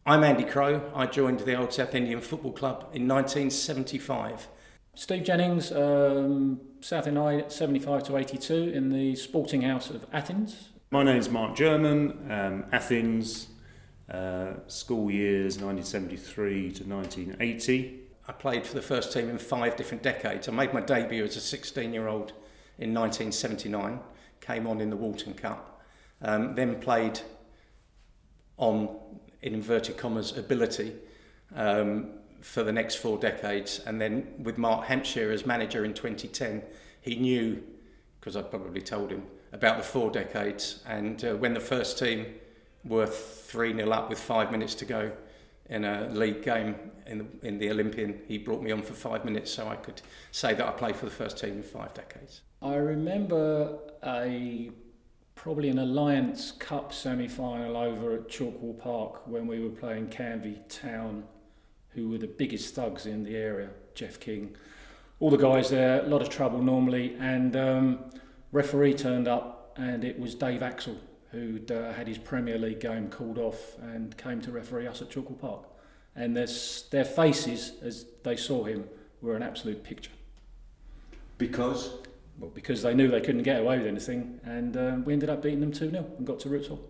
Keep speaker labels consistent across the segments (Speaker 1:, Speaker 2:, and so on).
Speaker 1: I'm Andy Crowe. I joined the old Southendian Football Club in 1975.
Speaker 2: Steve Jennings, Southendian 75 to 82 in the Sporting House of Athens.
Speaker 3: My name's Mark German, Athens, school years 1973 to 1980.
Speaker 1: I played for the first team in 5 different decades. I made my debut as a 16-year-old in 1979, came on in the Walton Cup, then played on, in inverted commas, ability for the next 4 decades. And then with Mark Hampshire as manager in 2010, he knew, because I probably told him, about the 4 decades. And when the first team were 3-0 up with 5 minutes to go in a league game in the Olympian, he brought me on for 5 minutes so I could say that I played for the first team in 5 decades.
Speaker 2: I remember probably an Alliance Cup semi-final over at Chalkwell Park when we were playing Canvey Town, who were the biggest thugs in the area, Jeff King. All the guys there, a lot of trouble normally, and referee turned up and it was Dave Axel, who'd had his Premier League game called off and came to referee us at Chalkwell Park. And their faces, as they saw him, were an absolute picture.
Speaker 1: Because?
Speaker 2: Well, because they knew they couldn't get away with anything, and we ended up beating them 2-0 and got to Roots Hall.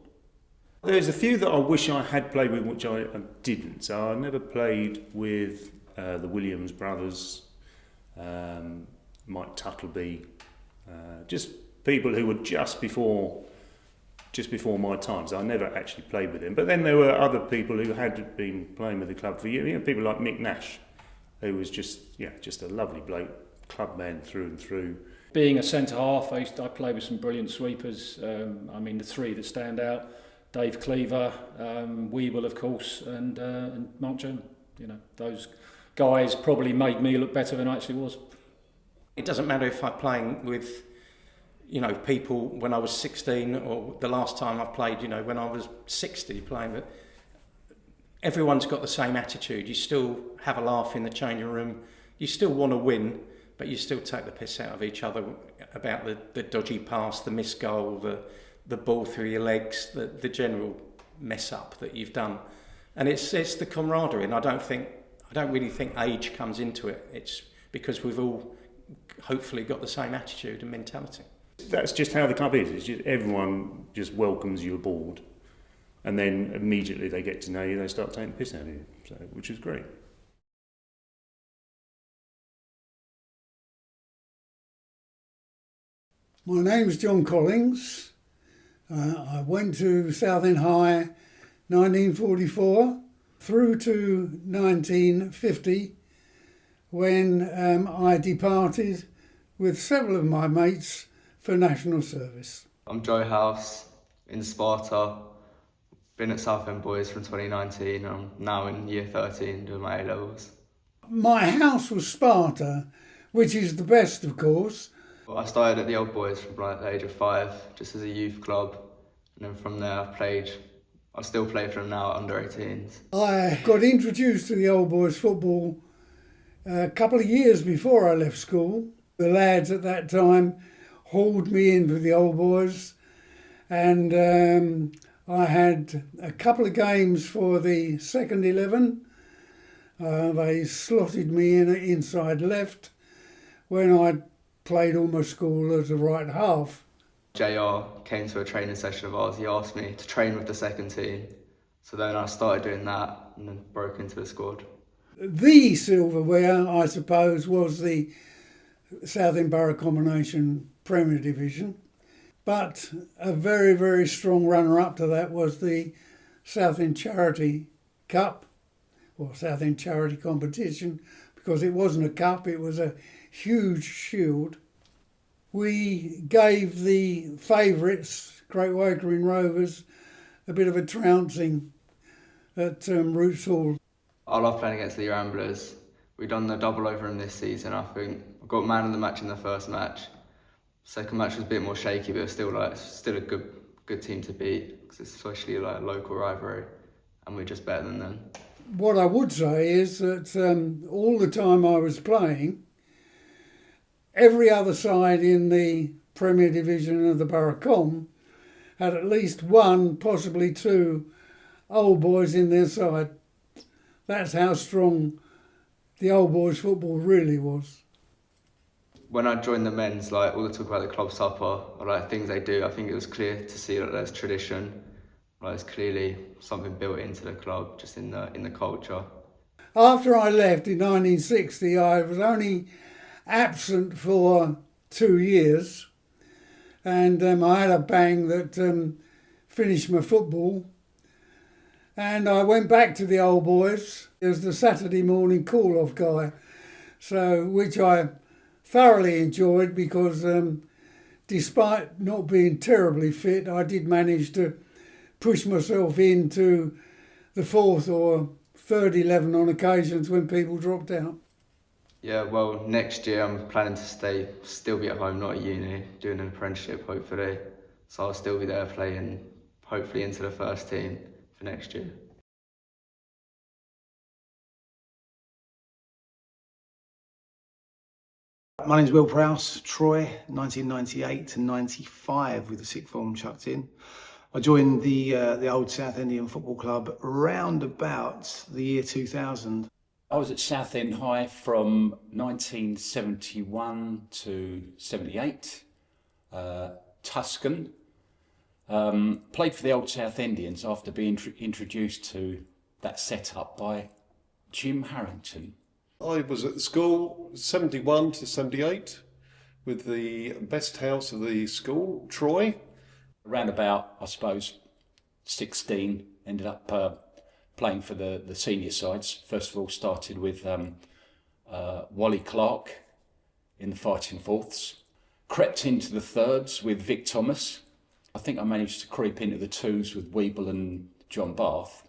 Speaker 3: There's a few that I wish I had played with, which I didn't. So I never played with the Williams brothers, Mike Tuttleby, just people who were just before my time. So I never actually played with them. But then there were other people who had been playing with the club for years. You know, people like Mick Nash, who was just a lovely bloke, club man through and through.
Speaker 2: Being a centre-half, I played with some brilliant sweepers. The 3 that stand out: Dave Cleaver, Weeble, of course, and Mark German. You know, those guys probably made me look better than I actually was.
Speaker 1: It doesn't matter if I'm playing with, people when I was 16 or the last time I played, when I was 60 playing with. Everyone's got the same attitude. You still have a laugh in the changing room. You still want to win, but you still take the piss out of each other about the dodgy pass, the missed goal, the ball through your legs, the general mess up that you've done. And it's the camaraderie, and I don't really think age comes into it. It's because we've all hopefully got the same attitude and mentality.
Speaker 3: That's just how the club is. It's just everyone just welcomes you aboard, and then immediately they get to know you, they start taking the piss out of you, which is great.
Speaker 4: My name's John Collins. I went to Southend High 1944 through to 1950 when I departed with several of my mates for national service.
Speaker 5: I'm Joe House in Sparta. Been at Southend Boys from 2019. I'm now in year 13 doing my A-levels.
Speaker 4: My house was Sparta, which is the best, of course.
Speaker 5: I started at the Old Boys from the age of 5, just as a youth club, and then from there I still play for them now at under 18s.
Speaker 4: I got introduced to the Old Boys football a couple of years before I left school. The lads at that time hauled me in for the Old Boys, and I had a couple of games for the second 11. They slotted me in at inside left when I'd played all my school as a right half.
Speaker 5: JR came to a training session of ours. He asked me to train with the second team. So then I started doing that and then broke into the squad.
Speaker 4: The silverware, I suppose, was the Southend Borough Combination Premier Division. But a very, very strong runner-up to that was the Southend Charity Cup, or Southend Charity Competition, because it wasn't a cup, it was a huge shield. We gave the favourites, Great Wakering Rovers, a bit of a trouncing at Roots Hall.
Speaker 5: I love playing against the Ramblers. We've done the double over them this season, I think. I got man of the match in the first match. Second match was a bit more shaky, but it was still a good team to beat, because it's especially a local rivalry, and we're just better than them.
Speaker 4: What I would say is that all the time I was playing, every other side in the Premier Division of the Borough Com had at least one, possibly two, old boys in their side. That's how strong the old boys football really was.
Speaker 5: When I joined the men's, like all the talk about the club supper or like things they do, I think it was clear to see that there's tradition. Like it's clearly something built into the club, just in the culture.
Speaker 4: After I left in 1960, I was only absent for 2 years, and I had a bang that finished my football, and I went back to the old boys as the Saturday morning call-off guy, so which I thoroughly enjoyed because despite not being terribly fit, I did manage to push myself into the fourth or third 11 on occasions when people dropped out.
Speaker 5: Yeah, well, next year I'm planning to still be at home, not at uni, doing an apprenticeship hopefully. So I'll still be there playing, hopefully into the first team for next year.
Speaker 6: My name's Will Prowse, Troy, 1998 to 95 with the sixth form chucked in. I joined the old Southendian Football Club around about the year 2000.
Speaker 2: I was at Southend High from 1971 to 78, Tuscan. Played for the old Southendians after being introduced to that setup by Jim Harrington.
Speaker 7: I was at the school 71 to 78 with the best house of the school, Troy.
Speaker 2: Around about, I suppose, 16, ended up playing for the senior sides. First of all, started with Wally Clark in the fighting fourths. Crept into the thirds with Vic Thomas. I think I managed to creep into the twos with Weeble and John Bath.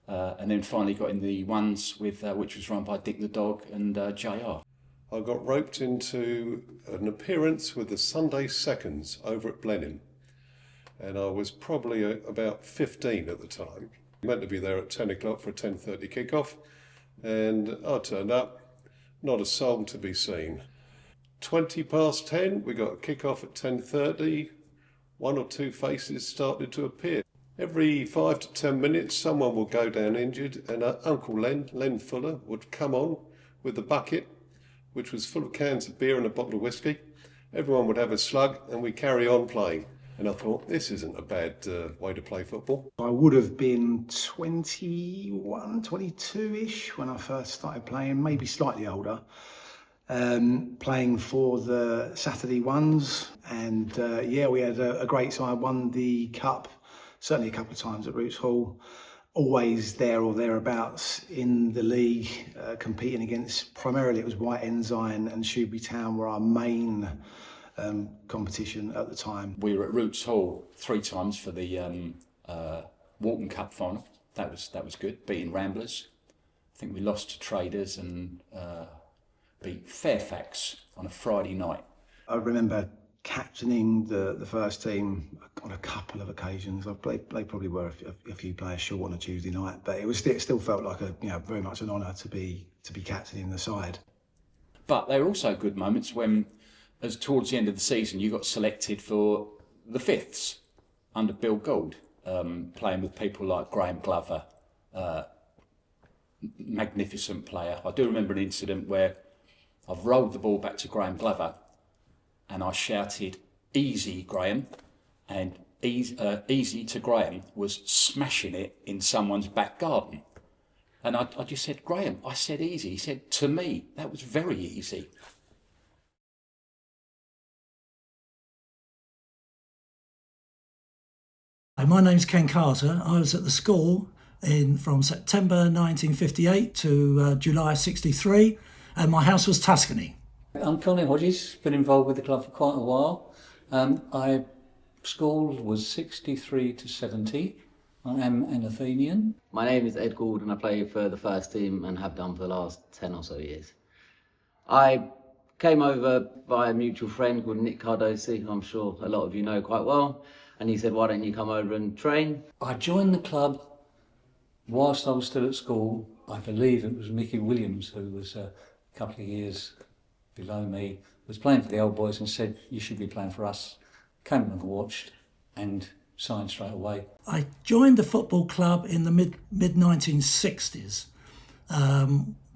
Speaker 2: And then finally got in the ones with which was run by Dick the Dog and JR.
Speaker 7: I got roped into an appearance with the Sunday Seconds over at Blenheim. And I was probably about 15 at the time. Meant to be there at 10 o'clock for a 10:30 kickoff. And I turned up, not a soul to be seen. 20 past 10, we got a kickoff at 10:30. One or two faces started to appear. Every 5 to 10 minutes, someone will go down injured, and Uncle Len Fuller, would come on with the bucket, which was full of cans of beer and a bottle of whiskey. Everyone would have a slug, and we'd carry on playing. And I thought, this isn't a bad way to play football.
Speaker 6: I would have been 21, 22-ish when I first started playing, maybe slightly older. Playing for the Saturday ones, and we had a great side, won the cup, certainly a couple of times at Roots Hall, always there or thereabouts in the league, competing against, primarily it was White Ensign and Shoebury Town were our main competition at the time.
Speaker 2: We were at Roots Hall 3 times for the Walton Cup final. That was good, beating Ramblers. I think we lost to Traders and beat Fairfax on a Friday night.
Speaker 6: I remember captaining the first team on a couple of occasions. They probably were a few players short on a Tuesday night, but it still felt like very much an honour to be captaining the side.
Speaker 2: But there were also good moments when, as towards the end of the season, you got selected for the fifths under Bill Gould, playing with people like Graham Glover, magnificent player. I do remember an incident where I've rolled the ball back to Graham Glover and I shouted, "Easy, Graham," and easy to Graham was smashing it in someone's back garden. And I just said, "Graham, I said easy." He said, "To me, that was very easy."
Speaker 8: My name's Ken Carter. I was at the school from September 1958 to July 63, and my house was Tuscany.
Speaker 9: I'm Colin Hodges, been involved with the club for quite a while. I school was 63 to 70. I am an Athenian.
Speaker 10: My name is Ed Gould and I play for the first team and have done for the last 10 or so years. I came over by a mutual friend called Nick Cardosi, who I'm sure a lot of you know quite well, and he said, "Why don't you come over and train?"
Speaker 9: I joined the club whilst I was still at school. I believe it was Mickey Williams, who was a couple of years below me, was playing for the old boys and said, "You should be playing for us." Came and watched and signed straight away.
Speaker 8: I joined the football club in the mid 1960s.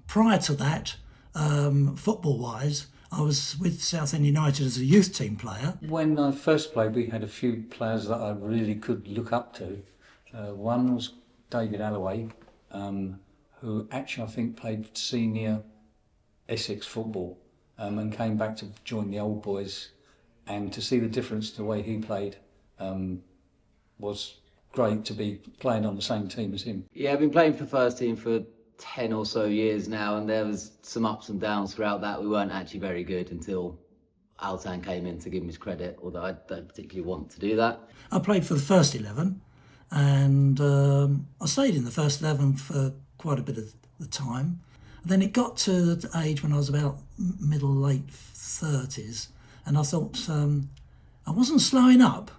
Speaker 8: Prior to that, football-wise, I was with Southend United as a youth team player.
Speaker 9: When I first played, we had a few players that I really could look up to. One was David Alloway, who actually I think played senior Essex football and came back to join the old boys, and to see the difference to the way he played was great, to be playing on the same team as him.
Speaker 10: Yeah, I've been playing for the first team for 10 or so years now, and there was some ups and downs throughout that. We weren't actually very good until Altan came in to give him his credit, although I don't particularly want to do that.
Speaker 8: I played for the first 11, and I stayed in the first 11 for quite a bit of the time. And then it got to the age when I was about late 30s, and I thought I wasn't slowing up,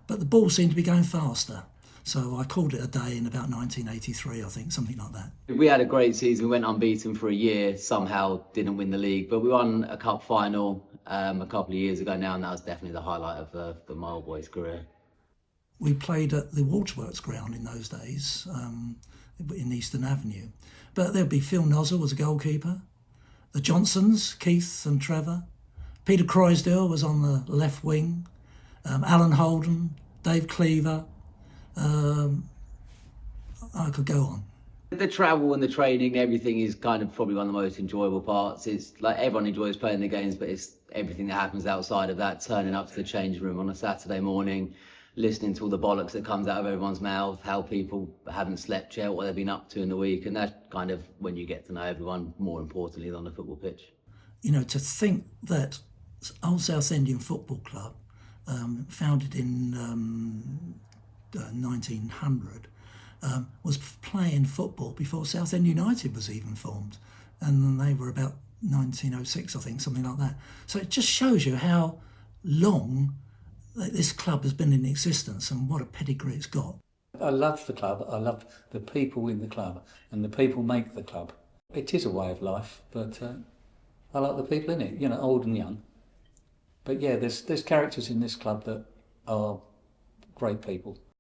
Speaker 8: but the ball seemed to be going faster. So I called it a day in about 1983, I think, something like that.
Speaker 10: We had a great season. We went unbeaten for a year, somehow didn't win the league, but we won a cup final a couple of years ago now, and that was definitely the highlight of my old boys' career.
Speaker 8: We played at the Waterworks ground in those days, in Eastern Avenue. But there'd be Phil Nozzle was a goalkeeper, the Johnsons, Keith and Trevor, Peter Croysdale was on the left wing, Alan Holden, Dave Cleaver. I could go on.
Speaker 10: The travel and the training, everything is kind of probably one of the most enjoyable parts. It's like everyone enjoys playing the games, but it's everything that happens outside of that, turning up to the change room on a Saturday morning, listening to all the bollocks that comes out of everyone's mouth, how people haven't slept yet, what they've been up to in the week, and that's kind of when you get to know everyone more importantly than on the football pitch.
Speaker 8: You know, to think that Old Southendian Football Club, founded in 1900, was playing football before Southend United was even formed, and they were about 1906, I think, something like that. So it just shows you how long this club has been in existence and what a pedigree it's got.
Speaker 9: I love the club, I love the people in the club, and the people make the club. It is a way of life, but I like the people in it, you know, old and young. But yeah, there's characters in this club that are great people.